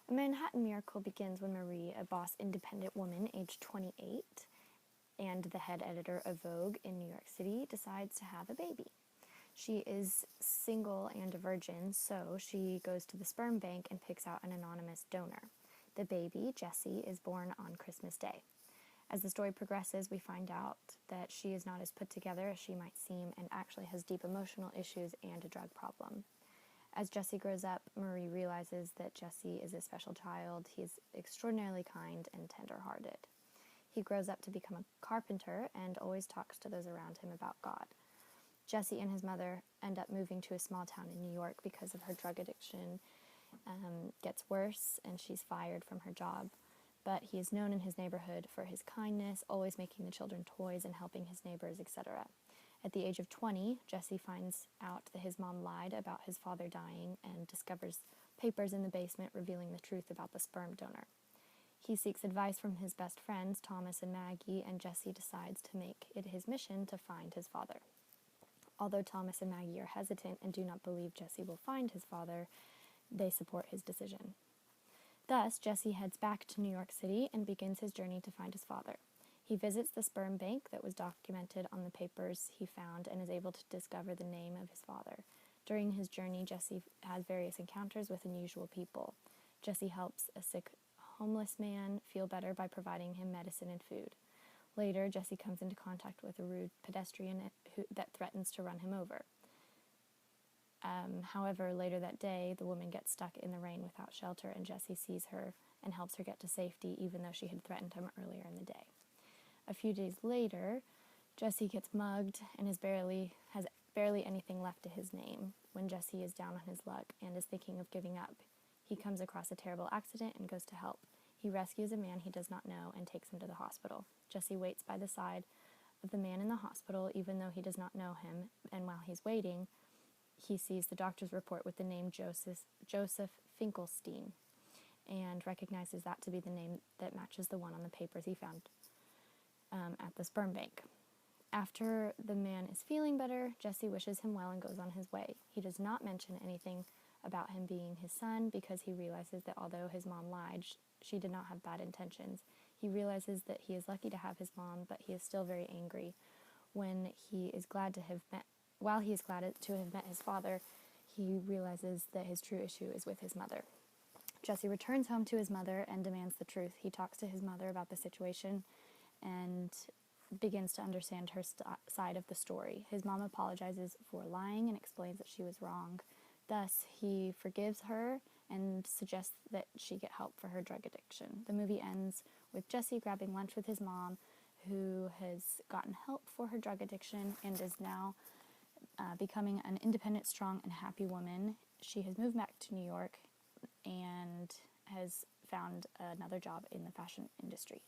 A Manhattan Miracle begins when Marie, a boss independent woman aged 28 and the head editor of Vogue in New York City, decides to have a baby. She is single and a virgin, so she goes to the sperm bank and picks out an anonymous donor. The baby, Jessie, is born on Christmas Day. As the story progresses, we find out that she is not as put together as she might seem and actually has deep emotional issues and a drug problem. As Jessie grows up, Marie realizes that Jessie is a special child. He is extraordinarily kind and tender-hearted. He grows up to become a carpenter and always talks to those around him about God. Jessie and his mother end up moving to a small town in New York because of her drug addiction gets worse and she's fired from her job. But he is known in his neighborhood for his kindness, always making the children toys and helping his neighbors, etc. At the age of 20, Jessie finds out that his mom lied about his father dying and discovers papers in the basement revealing the truth about the sperm donor. He seeks advice from his best friends, Thomas and Maggie, and Jessie decides to make it his mission to find his father. Although Thomas and Maggie are hesitant and do not believe Jessie will find his father, they support his decision. Thus, Jessie heads back to New York City and begins his journey to find his father. He visits the sperm bank that was documented on the papers he found and is able to discover the name of his father. During his journey, Jessie has various encounters with unusual people. Jessie helps a sick homeless man feel better by providing him medicine and food. Later, Jessie comes into contact with a rude pedestrian that threatens to run him over. However, later that day, the woman gets stuck in the rain without shelter, and Jessie sees her and helps her get to safety, even though she had threatened him earlier in the day. A few days later, Jessie gets mugged and has barely anything left to his name. When Jessie is down on his luck and is thinking of giving up, he comes across a terrible accident and goes to help. He rescues a man he does not know and takes him to the hospital. Jessie waits by the side of the man in the hospital, even though he does not know him, and while he's waiting, he sees the doctor's report with the name Joseph Finkelstein and recognizes that to be the name that matches the one on the papers he found at the sperm bank. After the man is feeling better, Jessie wishes him well and goes on his way. He does not mention anything about him being his son because he realizes that although his mom lied, she did not have bad intentions. He realizes that he is lucky to have his mom, but he is still very angry. While he is glad to have met his father, he realizes that his true issue is with his mother. Jessie returns home to his mother and demands the truth. He talks to his mother about the situation and begins to understand her side of the story. His mom apologizes for lying and explains that she was wrong. Thus, he forgives her and suggests that she get help for her drug addiction. The movie ends with Jessie grabbing lunch with his mom, who has gotten help for her drug addiction and is now becoming an independent, strong, and happy woman. She has moved back to New York and has found another job in the fashion industry.